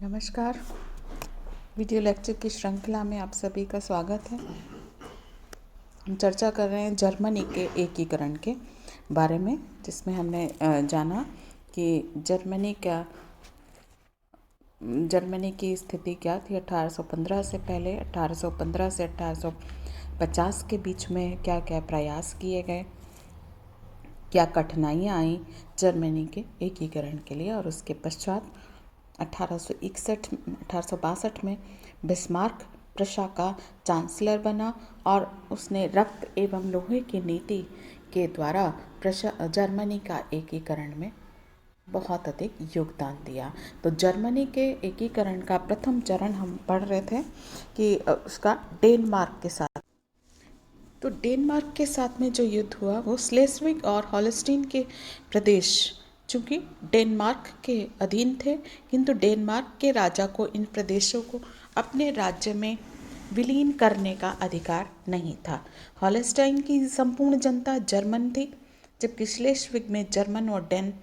नमस्कार। Video lecture की श्रृंखला में आप सभी का स्वागत है। हम चर्चा कर रहे हैं जर्मनी के एकीकरण के बारे में, जिसमें हमने जाना कि जर्मनी की स्थिति क्या थी 1815 से पहले। 1815 से 1850 के बीच में क्या क्या प्रयास किए गए, क्या कठिनाइयाँ आई जर्मनी के एकीकरण के लिए। और उसके पश्चात 1862 में बिस्मार्क प्रशा का चांसलर बना और उसने रक्त एवं लोहे की नीति के द्वारा जर्मनी का एकीकरण में बहुत अधिक योगदान दिया। तो जर्मनी के एकीकरण का प्रथम चरण हम पढ़ रहे थे कि उसका डेनमार्क के साथ। तो डेनमार्क के साथ में जो युद्ध हुआ वो स्लेस्विग और हॉलस्टीन के प्रदेश चूँकि डेनमार्क के अधीन थे, किंतु डेनमार्क के राजा को इन प्रदेशों को अपने राज्य में विलीन करने का अधिकार नहीं था। हॉलस्टाइन की संपूर्ण जनता जर्मन थी, जबकि स्लेस्विग में जर्मन और डेन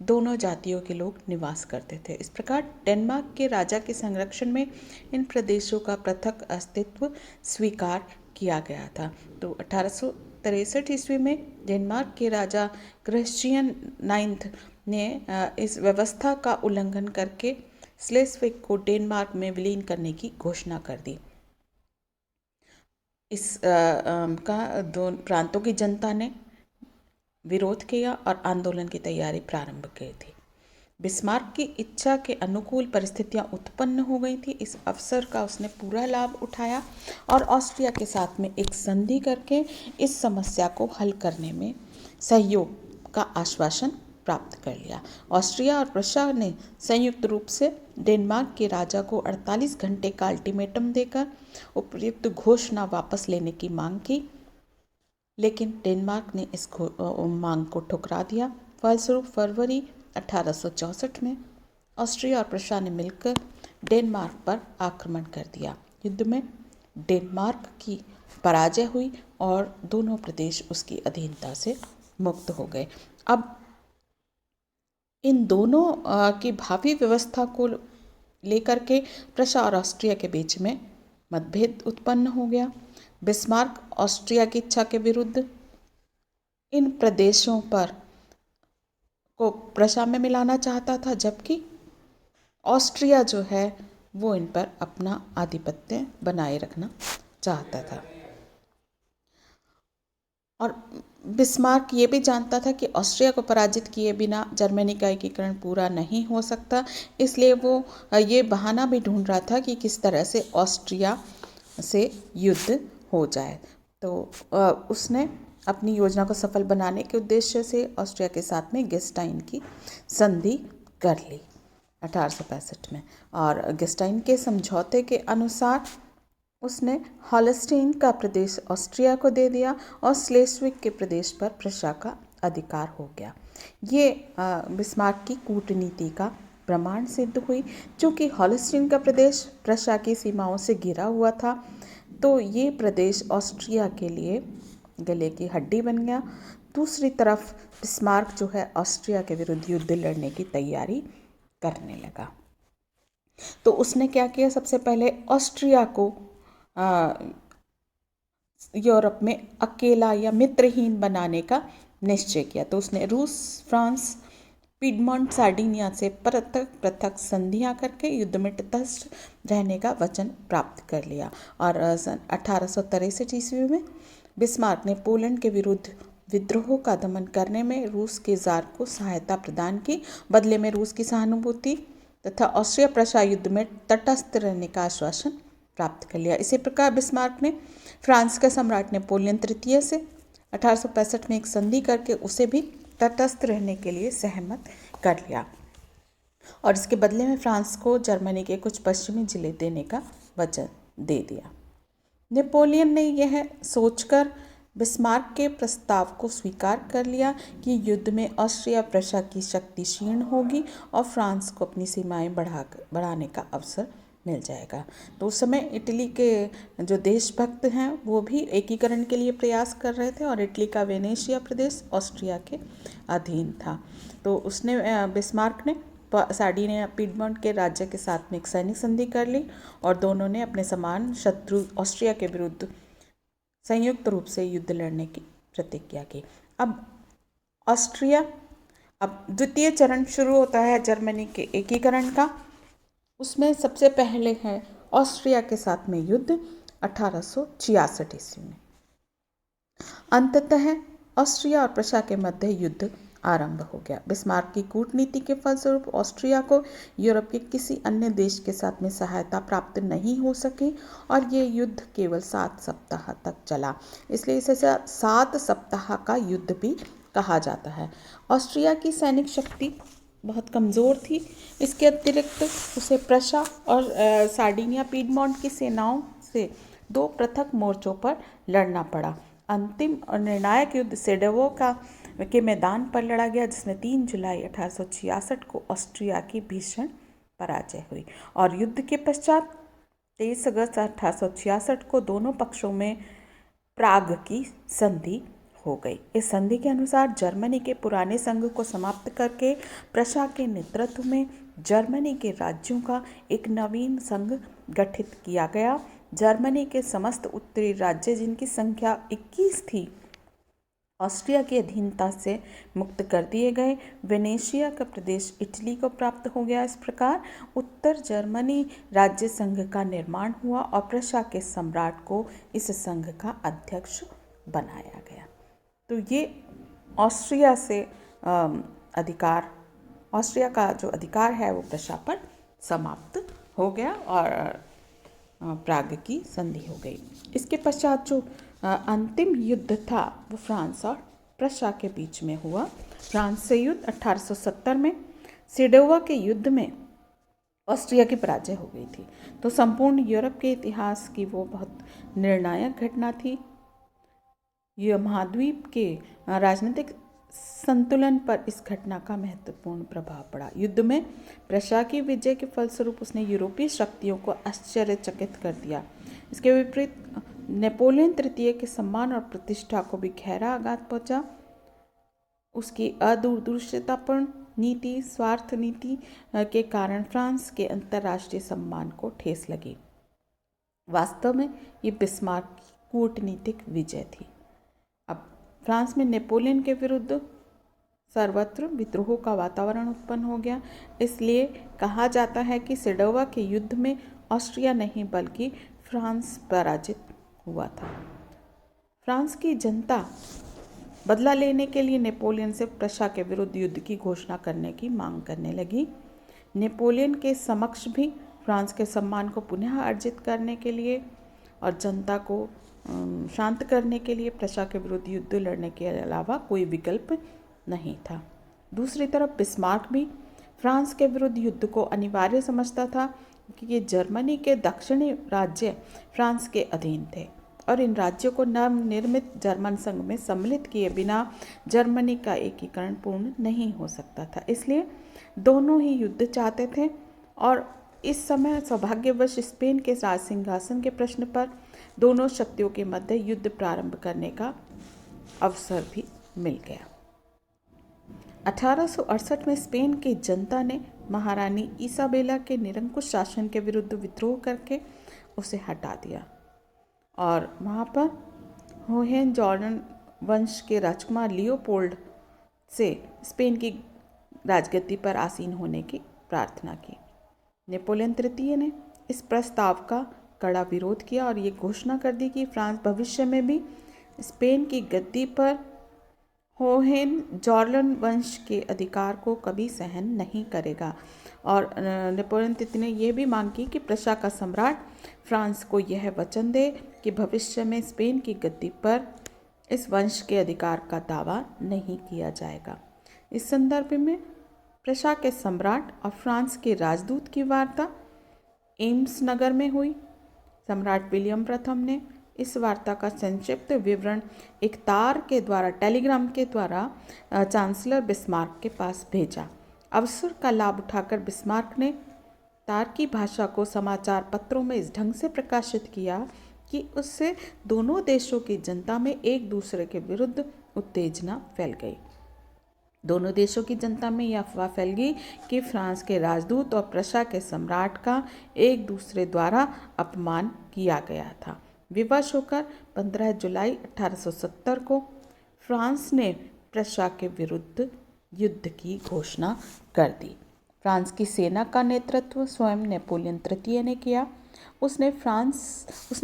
दोनों जातियों के लोग निवास करते थे। इस प्रकार डेनमार्क के राजा के संरक्षण में इन प्रदेशों का पृथक अस्तित्व स्वीकार किया गया था। तो 1863 ईस्वी में डेनमार्क के राजा क्रिश्चियन 9 ने इस व्यवस्था का उल्लंघन करके स्लेस्विग को डेनमार्क में विलीन करने की घोषणा कर दी। इस का दोनों प्रांतों की जनता ने विरोध किया और आंदोलन की तैयारी प्रारंभ की थी। बिस्मार्क की इच्छा के अनुकूल परिस्थितियां उत्पन्न हो गई थी। इस अवसर का उसने पूरा लाभ उठाया और ऑस्ट्रिया के साथ में एक संधि करके इस समस्या को हल करने में सहयोग का आश्वासन प्राप्त कर लिया। ऑस्ट्रिया और प्रशा ने संयुक्त रूप से डेनमार्क के राजा को 48 घंटे का अल्टीमेटम देकर उपयुक्त घोषणा वापस लेने की मांग की, लेकिन डेनमार्क ने इस मांग को ठुकरा दिया। फलस्वरूप फरवरी 1864 में ऑस्ट्रिया और प्रशा ने मिलकर डेनमार्क पर आक्रमण कर दिया। युद्ध में डेनमार्क की पराजय हुई और दोनों प्रदेश उसकी अधीनता से मुक्त हो गए। अब इन दोनों की भावी व्यवस्था को लेकर के प्रशा और ऑस्ट्रिया के बीच में मतभेद उत्पन्न हो गया। बिस्मार्क ऑस्ट्रिया की इच्छा के विरुद्ध इन प्रदेशों पर को प्रशा में मिलाना चाहता था, जबकि ऑस्ट्रिया जो है वो इन पर अपना आधिपत्य बनाए रखना चाहता था। और बिस्मार्क ये भी जानता था कि ऑस्ट्रिया को पराजित किए बिना जर्मनी का एकीकरण पूरा नहीं हो सकता, इसलिए वो ये बहाना भी ढूंढ रहा था कि किस तरह से ऑस्ट्रिया से युद्ध हो जाए। तो उसने अपनी योजना को सफल बनाने के उद्देश्य से ऑस्ट्रिया के साथ में गेस्टाइन की संधि कर ली 1865 में। और गेस्टाइन के समझौते के अनुसार उसने हॉलस्टीन का प्रदेश ऑस्ट्रिया को दे दिया और स्लेस्विग के प्रदेश पर प्रशा का अधिकार हो गया। ये बिस्मार्क की कूटनीति का प्रमाण सिद्ध हुई। चूँकि हॉलस्टीन का प्रदेश प्रशा की सीमाओं से घिरा हुआ था, तो ये प्रदेश ऑस्ट्रिया के लिए गले की हड्डी बन गया। दूसरी तरफ बिस्मार्क जो है ऑस्ट्रिया के विरुद्ध युद्ध लड़ने की तैयारी करने लगा। तो उसने क्या किया, सबसे पहले ऑस्ट्रिया को यूरोप में अकेला या मित्रहीन बनाने का निश्चय किया। तो उसने रूस, फ्रांस, पिडमोंट, सार्डिनिया से पृथक पृथक संधियां करके युद्ध में तटस्थ रहने का वचन प्राप्त कर लिया। और सन 1863 ईस्वी में बिस्मार्क ने पोलैंड के विरुद्ध विद्रोह का दमन करने में रूस के जार को सहायता प्रदान की। बदले में रूस की सहानुभूति तथा ऑस्ट्रिया प्रशा युद्ध में तटस्थ रहने का आश्वासन प्राप्त कर लिया। इसी प्रकार बिस्मार्क ने फ्रांस के सम्राट नेपोलियन तृतीय से 1865 में एक संधि करके उसे भी तटस्थ रहने के लिए सहमत कर लिया और इसके बदले में फ्रांस को जर्मनी के कुछ पश्चिमी जिले देने का वचन दे दिया। नेपोलियन ने यह सोचकर बिस्मार्क के प्रस्ताव को स्वीकार कर लिया कि युद्ध में ऑस्ट्रिया प्रशा की शक्ति क्षीण होगी और फ्रांस को अपनी सीमाएं बढ़ाने का अवसर मिल जाएगा। तो उस समय इटली के जो देशभक्त हैं वो भी एकीकरण के लिए प्रयास कर रहे थे और इटली का वेनेशिया प्रदेश ऑस्ट्रिया के अधीन था। तो उसने बिस्मार्क ने सार्डिनिया पीडमोंट के राज्य के साथ में एक सैनिक संधि कर ली और दोनों ने अपने समान शत्रु ऑस्ट्रिया के विरुद्ध संयुक्त रूप से युद्ध लड़ने की प्रतिज्ञा की। अब ऑस्ट्रिया, अब द्वितीय चरण शुरू होता है जर्मनी के एकीकरण का। उसमें सबसे पहले है ऑस्ट्रिया के साथ में युद्ध 1866 ईस्वी में। अंततः ऑस्ट्रिया और प्रशा के मध्य युद्ध आरंभ हो गया। बिस्मार्क की कूटनीति के फलस्वरूप ऑस्ट्रिया को यूरोप के किसी अन्य देश के साथ में सहायता प्राप्त नहीं हो सकी और ये युद्ध केवल 7 सप्ताह तक चला, इसलिए इसे 7 सप्ताह का युद्ध भी कहा जाता है। ऑस्ट्रिया की सैनिक शक्ति बहुत कमज़ोर थी। इसके अतिरिक्त उसे प्रशा और सार्डिनिया पीडमोंट की सेनाओं से 2 पृथक मोर्चों पर लड़ना पड़ा। अंतिम और निर्णायक युद्ध सेडोवो के मैदान पर लड़ा गया, जिसमें 3 जुलाई 1866 को ऑस्ट्रिया की भीषण पराजय हुई और युद्ध के पश्चात 23 अगस्त 1866 को दोनों पक्षों में प्राग की संधि हो गई। इस संधि के अनुसार जर्मनी के पुराने संघ को समाप्त करके प्रशा के नेतृत्व में जर्मनी के राज्यों का एक नवीन संघ गठित किया गया। जर्मनी के समस्त उत्तरी राज्य, जिनकी संख्या 21 थी, ऑस्ट्रिया की अधीनता से मुक्त कर दिए गए। वेनेशिया का प्रदेश इटली को प्राप्त हो गया। इस प्रकार उत्तर जर्मनी राज्य संघ का निर्माण हुआ और प्रशा के सम्राट को इस संघ का अध्यक्ष बनाया गया। तो ये ऑस्ट्रिया से ऑस्ट्रिया का जो अधिकार है वो प्रशा पर समाप्त हो गया और प्राग की संधि हो गई। इसके पश्चात जो अंतिम युद्ध था वो फ्रांस और प्रशा के बीच में हुआ। फ्रांस से युद्ध 1870 में। सेडोवा के युद्ध में ऑस्ट्रिया की पराजय हो गई थी। तो संपूर्ण यूरोप के इतिहास की वो बहुत निर्णायक घटना थी। यह महाद्वीप के राजनीतिक संतुलन पर इस घटना का महत्वपूर्ण प्रभाव पड़ा। युद्ध में प्रशा की विजय के फलस्वरूप उसने यूरोपीय शक्तियों को आश्चर्यचकित कर दिया। इसके विपरीत नेपोलियन तृतीय के सम्मान और प्रतिष्ठा को भी गहरा आघात पहुंचा। उसकी अदूरदर्शितापूर्ण नीति, स्वार्थ नीति के कारण फ्रांस के अंतर्राष्ट्रीय सम्मान को ठेस लगी। वास्तव में ये बिस्मार्क की कूटनीतिक विजय थी। अब फ्रांस में नेपोलियन के विरुद्ध सर्वत्र विद्रोह का वातावरण उत्पन्न हो गया। इसलिए कहा जाता है कि सेडोवा के युद्ध में ऑस्ट्रिया नहीं बल्कि फ्रांस पराजित हुआ था। फ्रांस की जनता बदला लेने के लिए नेपोलियन से प्रशा के विरुद्ध युद्ध की घोषणा करने की मांग करने लगी। नेपोलियन के समक्ष भी फ्रांस के सम्मान को पुनः अर्जित करने के लिए और जनता को शांत करने के लिए प्रशा के विरुद्ध युद्ध लड़ने के अलावा कोई विकल्प नहीं था। दूसरी तरफ बिस्मार्क भी फ्रांस के विरुद्ध युद्ध को अनिवार्य समझता था, क्योंकि ये जर्मनी के दक्षिणी राज्य फ्रांस के अधीन थे और इन राज्यों को नवनिर्मित जर्मन संघ में सम्मिलित किए बिना जर्मनी का एकीकरण पूर्ण नहीं हो सकता था। इसलिए दोनों ही युद्ध चाहते थे और इस समय सौभाग्यवश स्पेन के राज सिंहासन के प्रश्न पर दोनों शक्तियों के मध्य युद्ध प्रारंभ करने का अवसर भी मिल गया। 1868 में स्पेन की जनता ने महारानी इसाबेला के निरंकुश शासन के विरुद्ध विद्रोह करके उसे हटा दिया और वहाँ पर होहेन-जोर्डन वंश के राजकुमार लियोपोल्ड से स्पेन की राजगद्दी पर आसीन होने की प्रार्थना की। नेपोलियन तृतीय ने इस प्रस्ताव का कड़ा विरोध किया और ये घोषणा कर दी कि फ्रांस भविष्य में भी स्पेन की गद्दी पर होहेन-जोर्डन वंश के अधिकार को कभी सहन नहीं करेगा। और नेपोलियन तृतीय ने यह भी मांग की कि प्रशा का सम्राट फ्रांस को यह वचन दे कि भविष्य में स्पेन की गद्दी पर इस वंश के अधिकार का दावा नहीं किया जाएगा। इस संदर्भ में प्रशा के सम्राट और फ्रांस के राजदूत की वार्ता एम्स नगर में हुई। सम्राट विलियम प्रथम ने इस वार्ता का संक्षिप्त विवरण एक तार के द्वारा, टेलीग्राम के द्वारा चांसलर बिस्मार्क के पास भेजा। अवसर का लाभ उठाकर बिस्मार्क ने तार की भाषा को समाचार पत्रों में इस ढंग से प्रकाशित किया कि उससे दोनों देशों की जनता में एक दूसरे के विरुद्ध उत्तेजना फैल गई। दोनों देशों की जनता में यह अफवाह फैल गई कि फ्रांस के राजदूत और प्रशा के सम्राट का एक दूसरे द्वारा अपमान किया गया था। विवश होकर 15 जुलाई 1870 को फ्रांस ने प्रशा के विरुद्ध युद्ध की घोषणा कर दी। फ्रांस की सेना का नेतृत्व स्वयं नेपोलियन तृतीय ने किया। उसने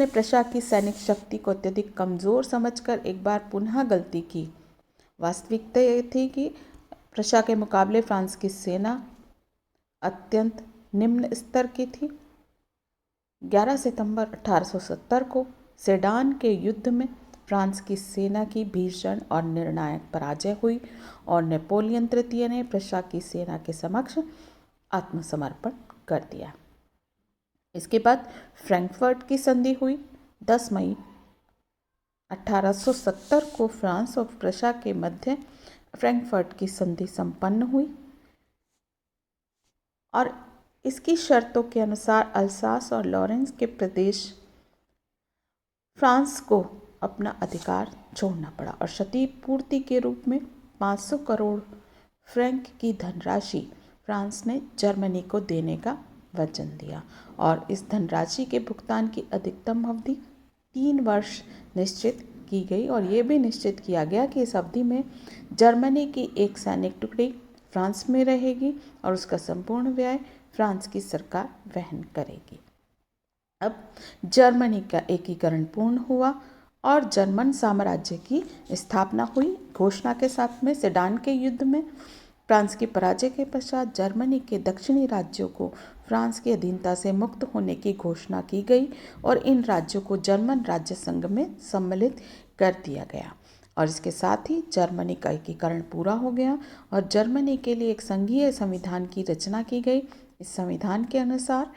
प्रशा की सैनिक शक्ति को अत्यधिक कमज़ोर समझकर एक बार पुनः गलती की। वास्तविकता यह थी कि प्रशा के मुकाबले फ्रांस की सेना अत्यंत निम्न स्तर की थी। 11 सितंबर 1870 को सेडान के युद्ध में फ्रांस की सेना की भीषण और निर्णायक पराजय हुई और नेपोलियन तृतीय ने प्रशा की सेना के समक्ष आत्मसमर्पण कर दिया। इसके बाद फ्रैंकफर्ट की संधि हुई। 10 मई 1870 को फ्रांस और प्रशा के मध्य फ्रैंकफर्ट की संधि संपन्न हुई और इसकी शर्तों के अनुसार अल्सास और लॉरेंस के प्रदेश फ्रांस को अपना अधिकार छोड़ना पड़ा और क्षतिपूर्ति के रूप में 500 करोड़ फ्रैंक की धनराशि फ्रांस ने जर्मनी को देने का वचन दिया और इस धनराशि के भुगतान की अधिकतम अवधि 3 वर्ष निश्चित की गई और ये भी निश्चित किया गया कि इस अवधि में जर्मनी की एक सैनिक टुकड़ी फ्रांस में रहेगी और उसका संपूर्ण व्यय फ्रांस की सरकार वहन करेगी। अब जर्मनी का एकीकरण पूर्ण हुआ और जर्मन साम्राज्य की स्थापना हुई। घोषणा के साथ में सेडान के युद्ध में फ्रांस की पराजय के पश्चात जर्मनी के दक्षिणी राज्यों को फ्रांस की अधीनता से मुक्त होने की घोषणा की गई और इन राज्यों को जर्मन राज्य संघ में सम्मिलित कर दिया गया और इसके साथ ही जर्मनी का एकीकरण पूरा हो गया और जर्मनी के लिए एक संघीय संविधान की रचना की गई। इस संविधान के अनुसार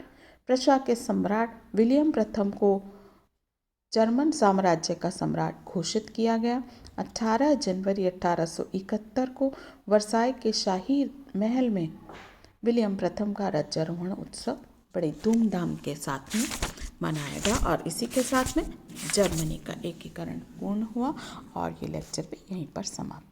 प्रशा के सम्राट विलियम प्रथम को जर्मन साम्राज्य का सम्राट घोषित किया गया। 18 जनवरी 1871 को वर्साई के शाही महल में विलियम प्रथम का राज्यारोहण उत्सव बड़े धूमधाम के साथ में मनाया गया और इसी के साथ में जर्मनी का एकीकरण पूर्ण हुआ और ये लेक्चर भी यहीं पर समाप्त।